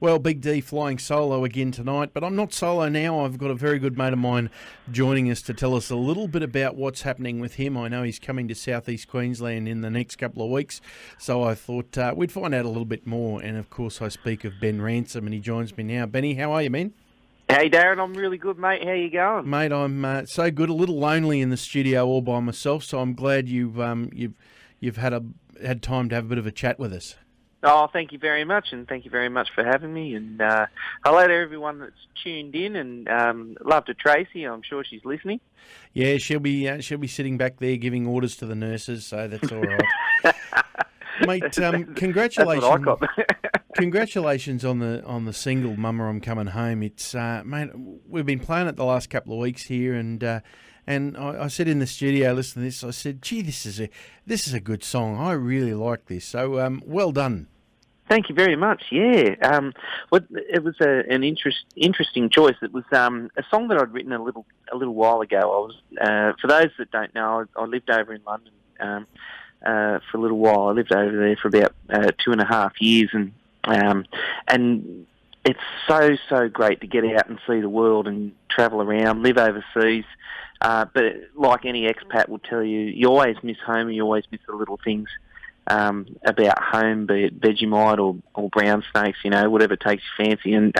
Well, Big D flying solo again tonight, but I'm not solo now. I've got a very good mate of mine joining us to tell us a little bit about what's happening with him. I know he's coming to southeast Queensland in the next couple of weeks, so I thought we'd find out a little bit more. And, of course, I speak of Ben Ransom, and he joins me now. Benny, how are you, man? Hey, Darren, I'm really good, mate. How you going? Mate, I'm so good. A little lonely in the studio all by myself, so I'm glad you've had time to have a bit of a chat with us. Oh, thank you very much, and thank you very much for having me. And hello to everyone that's tuned in, and love to Tracy. I'm sure she's listening. Yeah, she'll be sitting back there giving orders to the nurses, so that's all right. Mate, congratulations! That's what I got. Congratulations on the single "Mama, I'm Coming Home." It's mate, we've been playing it the last couple of weeks here, and I said in the studio, listen to this. I said, "Gee, this is a good song. I really like this." So, well done. Thank you very much. Yeah, it was an interesting choice. It was a song that I'd written a little while ago. I was for those that don't know, I lived over in London for a little while. I lived over there for about 2.5 years, and it's so great to get out and see the world and travel around, live overseas. But like any expat will tell you, you always miss home. You always miss the little things about home, be it Vegemite or brown snakes, whatever takes your fancy. And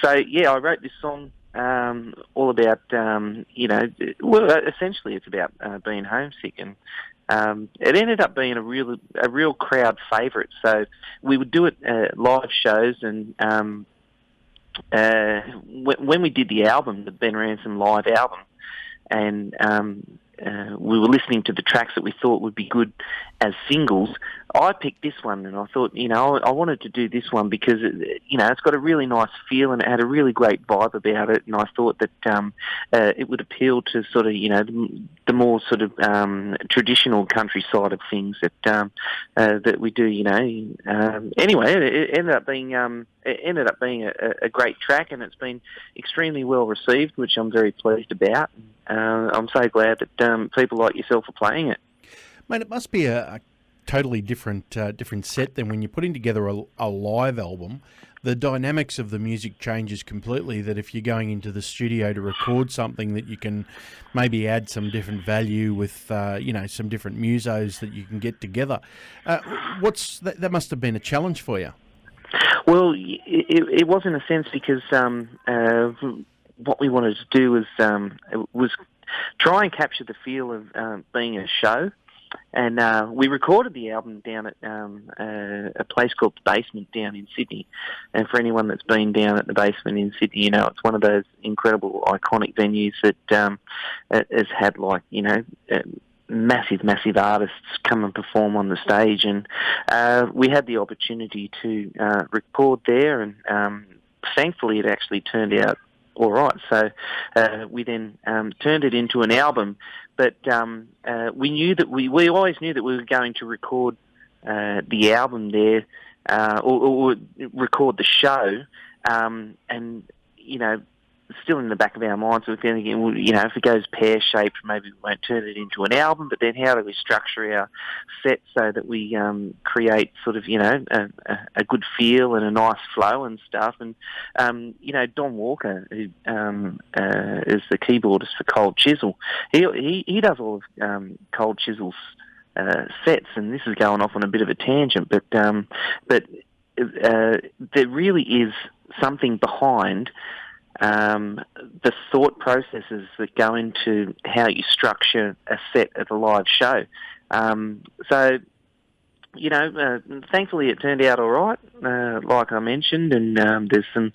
so, yeah, I wrote this song all about, essentially it's about being homesick. And it ended up being a real crowd favourite. So we would do it live shows, and when we did the album, the Ben Ransom live album, and we were listening to the tracks that we thought would be good as singles, I picked this one, and I thought, I wanted to do this one because, it's got a really nice feel and it had a really great vibe about it, and I thought that it would appeal to sort of, the more sort of traditional country side of things that we do, Anyway, it ended up being a great track, and it's been extremely well received, which I'm very pleased about. I'm so glad that people like yourself are playing it. Mate, it must be a totally different set than when you're putting together a live album. The dynamics of the music changes completely, that if you're going into the studio to record something, that you can maybe add some different value with, some different musos that you can get together. That must have been a challenge for you. Well, it was in a sense because what we wanted to do was try and capture the feel of being a show. And we recorded the album down at a place called The Basement down in Sydney. And for anyone that's been down at The Basement in Sydney, it's one of those incredible, iconic venues that has had, massive artists come and perform on the stage. And we had the opportunity to record there, and thankfully it actually turned out all right. So we then turned it into an album. But we knew that we always knew that we were going to record the album there, or record the show, and still in the back of our minds, we're thinking, if it goes pear-shaped, maybe we won't turn it into an album. But then, how do we structure our set so that we create sort of a good feel and a nice flow and stuff? And Don Walker, who is the keyboardist for Cold Chisel, he does all of Cold Chisel's sets. And this is going off on a bit of a tangent, but there really is something behind the thought processes that go into how you structure a set at a live show. Thankfully it turned out all right, like I mentioned, and there's some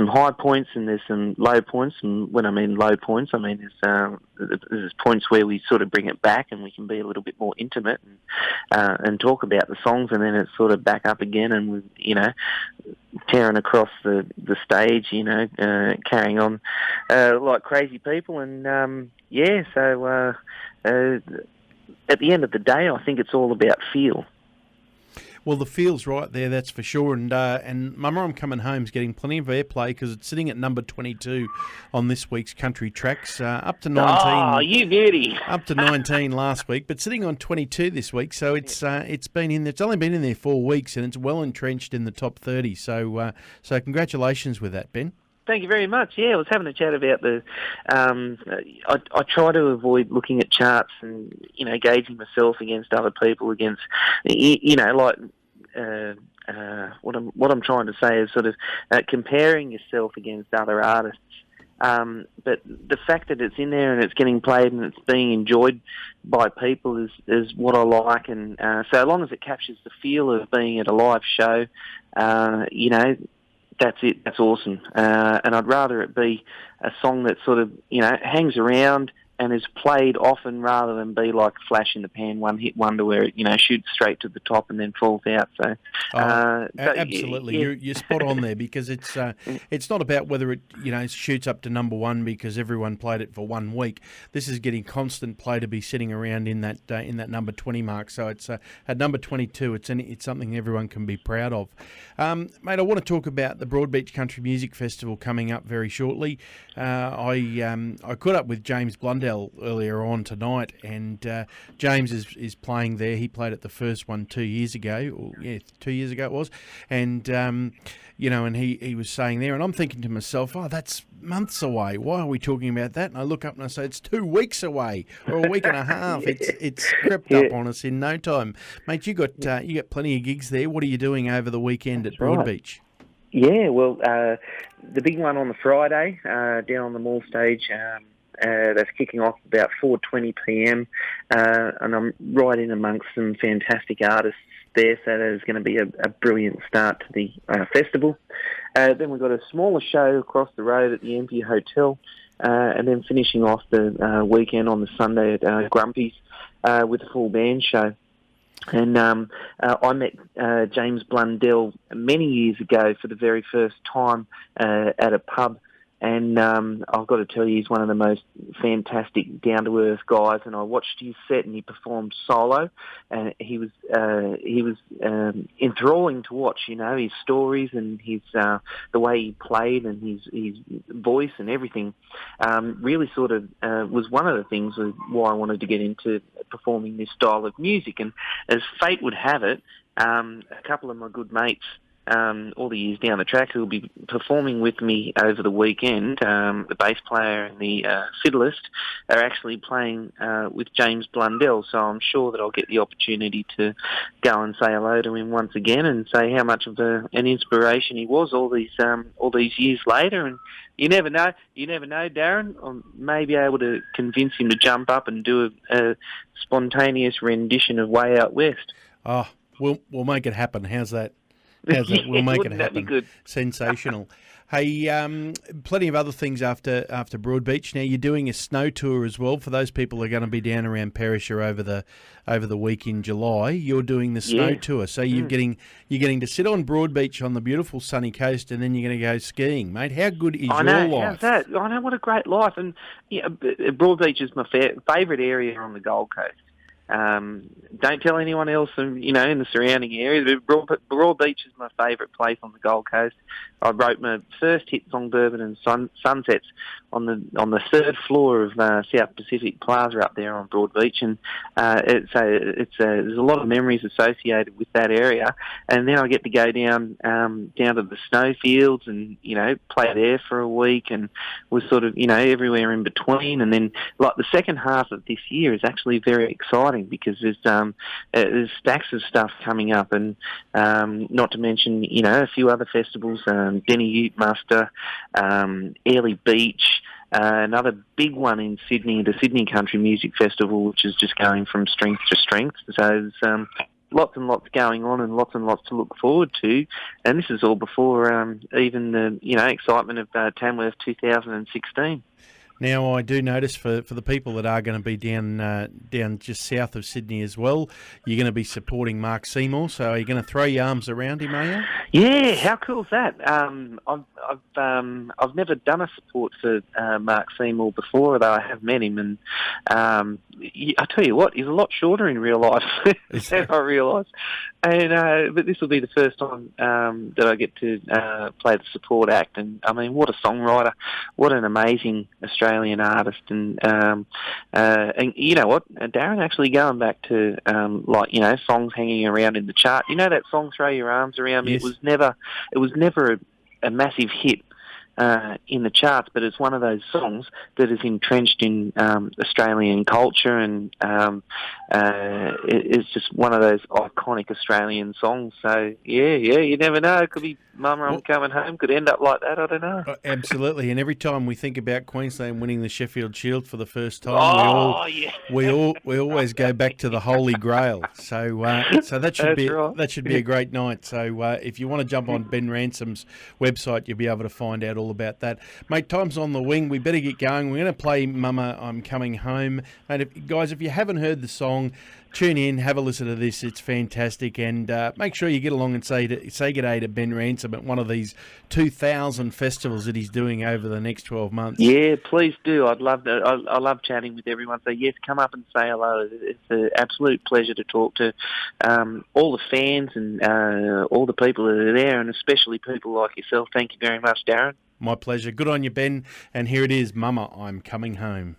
high points and there's some low points. And when I mean low points, I mean there's points where we sort of bring it back and we can be a little bit more intimate and talk about the songs, and then it's sort of back up again, and we tearing across the stage, carrying on like crazy people, and so at the end of the day, I think it's all about feel. Well, the feel's right there, that's for sure. And Mama, I'm Coming Home's getting plenty of airplay because it's sitting at number 22 on this week's country tracks, up to 19. Oh, you beauty! Up to 19 last week, but sitting on 22 this week. So it's been in there. It's only been in there 4 weeks, and it's well entrenched in the top 30. So congratulations with that, Ben. Thank you very much. Yeah, I was having a chat about the. I try to avoid looking at charts and gauging myself against other people, against what I'm trying to say is sort of comparing yourself against other artists. But the fact that it's in there and it's getting played and it's being enjoyed by people is what I like. And so long as it captures the feel of being at a live show, that's it. That's awesome. And I'd rather it be a song that sort of, hangs around and is played often rather than be like a flash in the pan, one-hit wonder where it, shoots straight to the top and then falls out. So, absolutely, yeah. You're spot on there because it's not about whether it shoots up to number one because everyone played it for 1 week. This is getting constant play to be sitting around in that number 20 mark. So it's at number 22. It's something everyone can be proud of. Mate, I want to talk about the Broadbeach Country Music Festival coming up very shortly. I caught up with James Blundell earlier on tonight, and James is playing there. He played at the first one 2 years ago. 2 years ago it was, and and he was saying there, and I'm thinking to myself, oh, that's months away. Why are we talking about that? And I look up and I say it's 2 weeks away, or a week and a half. It's crept up on us in no time, mate. You got plenty of gigs there. What are you doing over the weekend at Broadbeach? Yeah, well, the big one on the Friday down on the mall stage. That's kicking off about 4:20 p.m. And I'm right in amongst some fantastic artists there, so there's going to be a brilliant start to the festival. Then we've got a smaller show across the road at the Empire Hotel, and then finishing off the weekend on the Sunday at Grumpy's with a full band show. And I met James Blundell many years ago for the very first time at a pub. And I've got to tell you, he's one of the most fantastic, down-to-earth guys. And I watched his set, and he performed solo, and he was enthralling to watch. His stories and his the way he played and his voice and everything. Really, sort of was one of the things why I wanted to get into performing this style of music. And as fate would have it, a couple of my good mates, all the years down the track, who will be performing with me over the weekend, the bass player and the fiddlist, are actually playing with James Blundell. So I'm sure that I'll get the opportunity to go and say hello to him once again and say how much of an inspiration he was all these years later. And you never know, Darren. I may be able to convince him to jump up and do a spontaneous rendition of Way Out West. Oh, we'll make it happen. How's that? We'll make it happen. That be good? Sensational. Hey, plenty of other things after Broadbeach. Now you're doing a snow tour as well for those people who are going to be down around Perisher over the week in July. You're doing the snow tour, so you're getting to sit on Broadbeach on the beautiful sunny coast, and then you're going to go skiing, mate. How good is your life? How's that? I know, what a great life. And Broadbeach is my favourite area on the Gold Coast. Don't tell anyone else, in the surrounding areas. Broadbeach is my favourite place on the Gold Coast. I wrote my first hit song, Bourbon and Sunsets, on the third floor of South Pacific Plaza up there on Broadbeach, and there's a lot of memories associated with that area. And then I get to go down to the snowfields and play there for a week, and was sort of everywhere in between. And then like the second half of this year is actually very exciting because there's stacks of stuff coming up, and not to mention a few other festivals, Denny Ute Muster, Airlie Beach, another big one in Sydney, the Sydney Country Music Festival, which is just going from strength to strength. So there's lots and lots going on and lots to look forward to. And this is all before even the excitement of Tamworth 2016. Now, I do notice for the people that are going to be down just south of Sydney as well, you're going to be supporting Mark Seymour. So are you going to throw your arms around him, are you? Yeah, how cool is that? I've never done a support for Mark Seymour before, although I have met him, and I tell you what, he's a lot shorter in real life than I realised. And but this will be the first time that I get to play the support act, and I mean, what a songwriter, what an amazing Australian artist, and you know what, Darren, actually going back to like, you know, songs hanging around in the chart. You know that song "Throw Your Arms Around Me"? Yes. It was never a massive hit in the charts, but it's one of those songs that is entrenched in Australian culture, and it's just one of those iconic Australian songs. So yeah, you never know. It could be "Mama, I'm Coming Home." Could end up like that. I don't know. Absolutely, and every time we think about Queensland winning the Sheffield Shield for the first time, we always go back to the Holy Grail. So that should that should be a great night. So if you want to jump on Ben Ransom's website, you'll be able to find out all about that. Mate, time's on the wing. We better get going. We're going to play "Mama, I'm Coming Home." Mate, guys, if you haven't heard the song, tune in, have a listen to this. It's fantastic, and make sure you get along and say good day to Ben Ransom at one of these 2,000 festivals that he's doing over the next 12 months. Yeah, please do. I'd love to. I love chatting with everyone. So yes, come up and say hello. It's an absolute pleasure to talk to all the fans and all the people that are there, and especially people like yourself. Thank you very much, Darren. My pleasure. Good on you, Ben. And here it is, "Mama, I'm Coming Home."